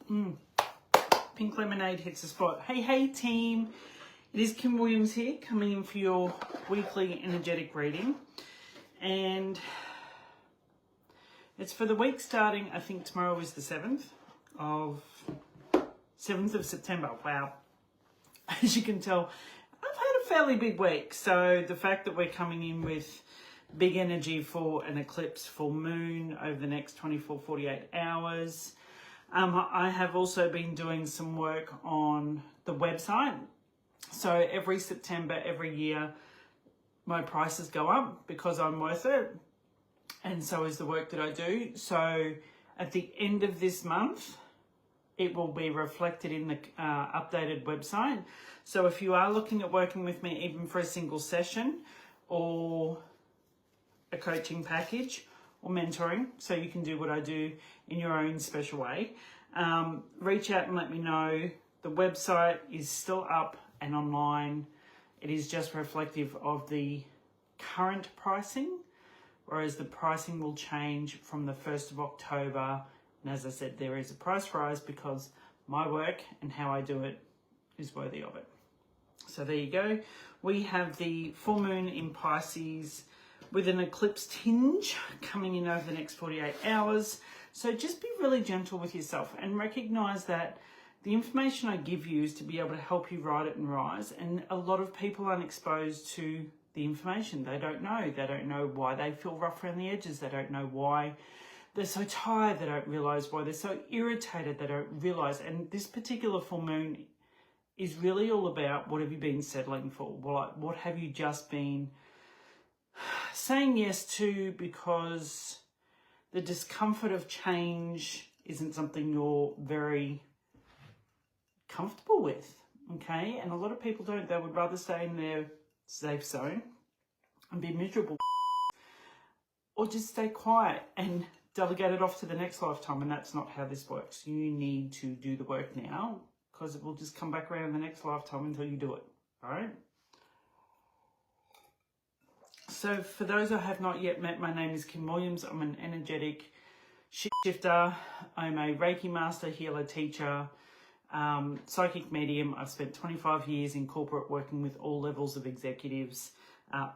Pink lemonade hits the spot. Hey team, it is Kim Williams here, coming in for your weekly energetic reading, and it's for the week starting, I think tomorrow is the 7th of September. Wow. As you can tell, I've had a fairly big week, so the fact that we're coming in with big energy for an eclipse full moon over the next 48 hours. I have also been doing some work on the website. So every September, every year, my prices go up because I'm worth it. And so is the work that I do. So at the end of this month, it will be reflected in the updated website. So if you are looking at working with me, even for a single session or a coaching package or mentoring, so you can do what I do in your own special way, reach out and let me know. The website is still up and online. It is just reflective of the current pricing, whereas the pricing will change from the 1st of October. And as I said, there is a price rise because my work and how I do it is worthy of it. So there you go. We have the full moon in Pisces with an eclipse tinge coming in over the next 48 hours. So just be really gentle with yourself and recognize that the information I give you is to be able to help you ride it and rise. And a lot of people aren't exposed to the information. They don't know. They don't know why they feel rough around the edges. They don't know why they're so tired. They don't realize why they're so irritated. They don't realize. And this particular full moon is really all about, what have you been settling for? What have you just been saying yes to because the discomfort of change isn't something you're very comfortable with, okay? And a lot of people don't. They would rather stay in their safe zone and be miserable, or just stay quiet and delegate it off to the next lifetime. And that's not how this works. You need to do the work now, because it will just come back around the next lifetime until you do it, all right? So for those I have not yet met, my name is Kim Williams. I'm an energetic shifter. I'm a Reiki master, healer, teacher, psychic medium. I've spent 25 years in corporate working with all levels of executives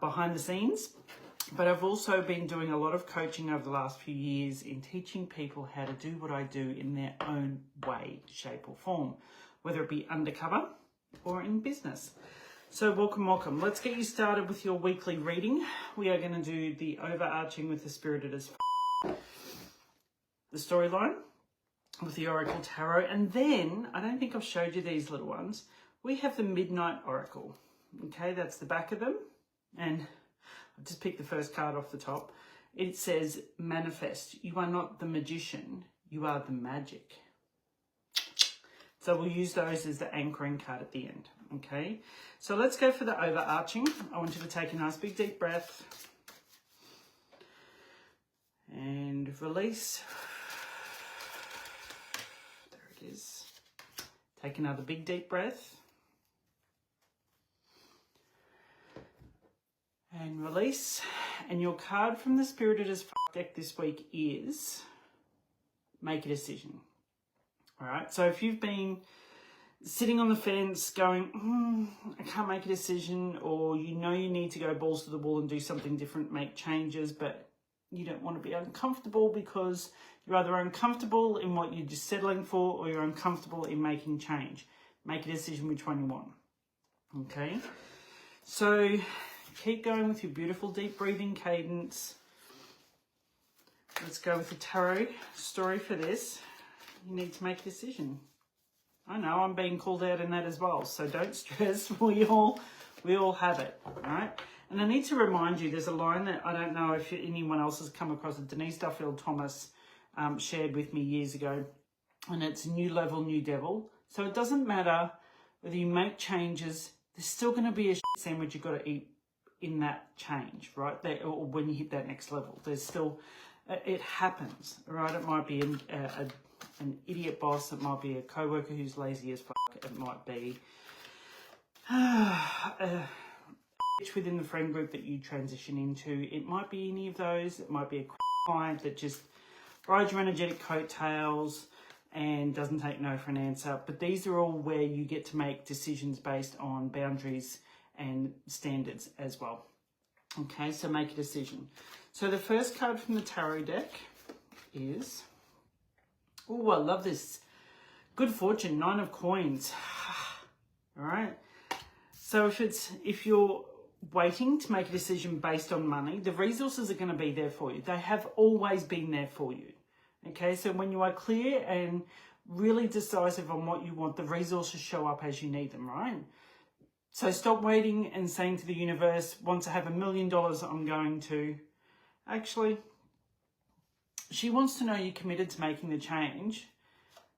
behind the scenes. But I've also been doing a lot of coaching over the last few years in teaching people how to do what I do in their own way, shape or form, whether it be undercover or in business. So welcome. Let's get you started with your weekly reading. We are going to do the overarching with the Spirited as the storyline with the Oracle Tarot. And then, I don't think I've showed you these little ones. We have the Midnight Oracle. Okay, that's the back of them. And I've just picked the first card off the top. It says, manifest. You are not the magician. You are the magic. So we'll use those as the anchoring card at the end. Okay, so let's go for the overarching. I want you to take a nice big deep breath and release. There it is. Take another big deep breath and release. And your card from the Spirited as deck this week is make a decision. All right, so if you've been sitting on the fence going, I can't make a decision, or you know you need to go balls to the wall and do something different, make changes, but you don't want to be uncomfortable because you're either uncomfortable in what you're just settling for or you're uncomfortable in making change. Make a decision which one you want. Okay, so keep going with your beautiful deep breathing cadence. Let's go with the tarot story for this. You need to make a decision. I know I'm being called out in that as well, so don't stress. We all have it, all right? And I need to remind you, there's a line that I don't know if anyone else has come across it. Denise Duffield Thomas shared with me years ago, and it's new level, new devil. So it doesn't matter whether you make changes, there's still going to be a shit sandwich you've got to eat in that change, right? Or when you hit that next level, there's still, it happens, right? It might be an idiot boss, it might be a co-worker who's lazy as fuck, it might be a bitch within the friend group that you transition into, it might be any of those, it might be a client that just rides your energetic coattails and doesn't take no for an answer. But these are all where you get to make decisions based on boundaries and standards as well. Okay, so make a decision. So the first card from the tarot deck is, oh, I love this. Good fortune, 9 of coins. All right. So if you're waiting to make a decision based on money, the resources are going to be there for you. They have always been there for you. Okay, so when you are clear and really decisive on what you want, the resources show up as you need them, right? So stop waiting and saying to the universe, once I have $1 million, I'm going to. Actually, she wants to know you're committed to making the change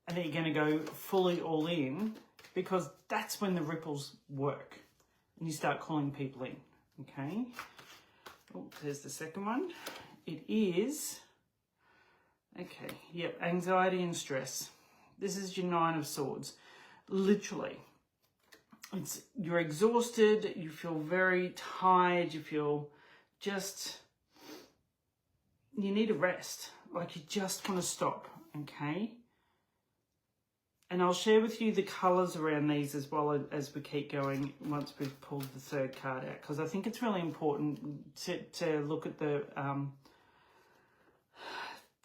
and that you're going to go fully all in, because that's when the ripples work and you start calling people in, okay? Oh, there's the second one. It is, okay, yep, anxiety and stress. This is your 9 of swords. Literally, you're exhausted, you feel very tired, you feel just, you need a rest. Like you just want to stop, okay? And I'll share with you the colours around these as well as we keep going once we've pulled the third card out, because I think it's really important to look at the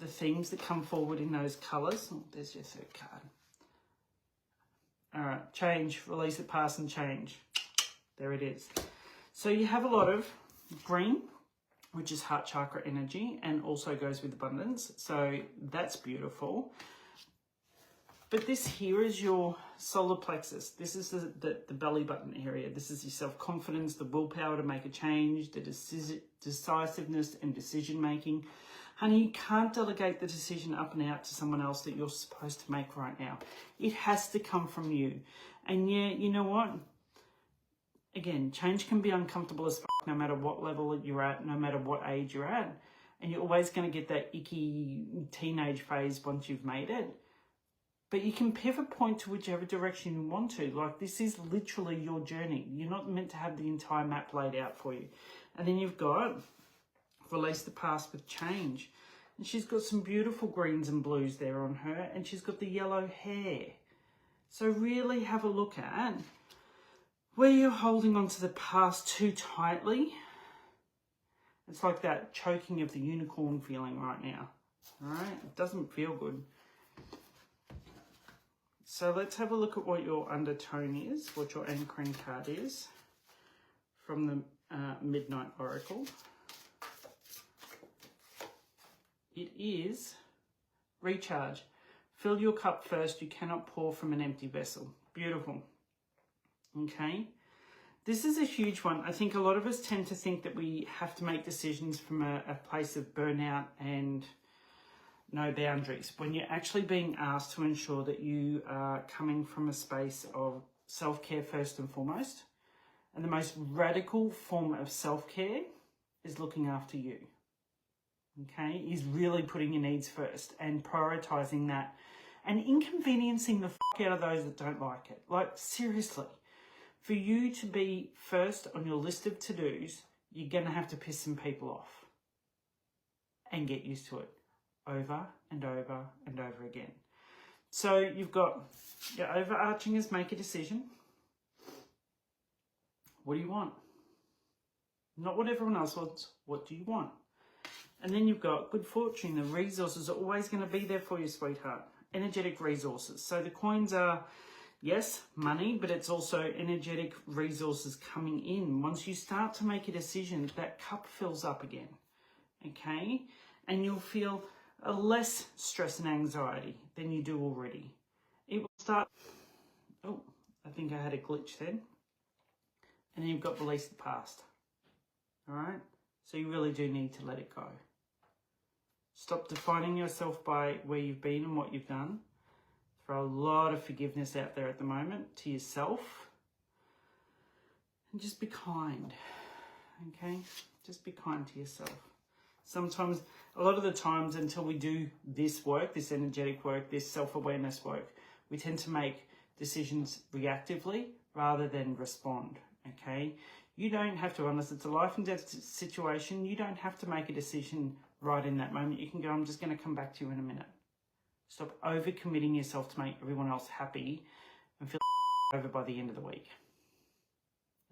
themes that come forward in those colours. Oh, there's your third card. All right, change, release it, pass and change. There it is. So you have a lot of green, which is heart chakra energy and also goes with abundance. So that's beautiful. But this here is your solar plexus. This is the belly button area. This is your self-confidence, the willpower to make a change, the decisiveness and decision-making. Honey, you can't delegate the decision up and out to someone else that you're supposed to make right now. It has to come from you. And yeah, you know what? Again, change can be uncomfortable as fuck no matter what level you're at, no matter what age you're at. And you're always going to get that icky teenage phase once you've made it. But you can pivot point to whichever direction you want to. Like, this is literally your journey. You're not meant to have the entire map laid out for you. And then you've got release the past with change. And she's got some beautiful greens and blues there on her. And she's got the yellow hair. So really have a look at where you're holding on to the past too tightly. It's like that choking of the unicorn feeling right now. All right? It doesn't feel good. So let's have a look at what your undertone is, what your anchoring card is from the Midnight Oracle. It is recharge. Fill your cup first. You cannot pour from an empty vessel. Beautiful. Okay. This is a huge one. I think a lot of us tend to think that we have to make decisions from a place of burnout and no boundaries, when you're actually being asked to ensure that you are coming from a space of self-care first and foremost. And the most radical form of self-care is looking after you. Okay, is really putting your needs first and prioritizing that and inconveniencing the fuck out of those that don't like it. Like, seriously, for you to be first on your list of to-dos, you're going to have to piss some people off and get used to it. Over and over and over again. So you've got your overarching is make a decision. What do you want? Not what everyone else wants. What do you want? And then you've got good fortune. The resources are always going to be there for you, sweetheart. Energetic resources. So the coins are, yes, money, but it's also energetic resources coming in. Once you start to make a decision, that cup fills up again. Okay? And you'll feel a less stress and anxiety than you do already. It will start, oh, I think I had a glitch then. And then you've got release the past. All right? So you really do need to let it go. Stop defining yourself by where you've been and what you've done. Throw a lot of forgiveness out there at the moment to yourself. And just be kind. Okay? Just be kind to yourself. Sometimes, a lot of the times until we do this work, this energetic work, this self-awareness work, we tend to make decisions reactively rather than respond, okay? You don't have to, unless it's a life and death situation, you don't have to make a decision right in that moment. You can go, I'm just going to come back to you in a minute. Stop overcommitting yourself to make everyone else happy and feel over by the end of the week,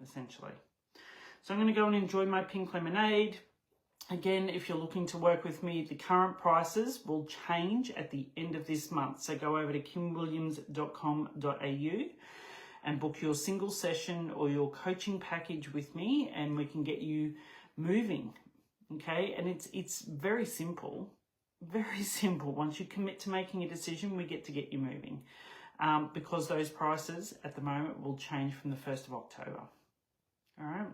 essentially. So I'm going to go and enjoy my pink lemonade. Again, if you're looking to work with me, the current prices will change at the end of this month. So go over to kimwilliams.com.au and book your single session or your coaching package with me, and we can get you moving. Okay, and it's very simple, very simple. Once you commit to making a decision, we get you moving, because those prices at the moment will change from the 1st of October. All right.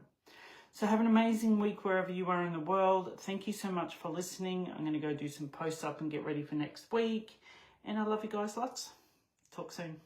So have an amazing week wherever you are in the world. Thank you so much for listening. I'm going to go do some posts up and get ready for next week. And I love you guys lots. Talk soon.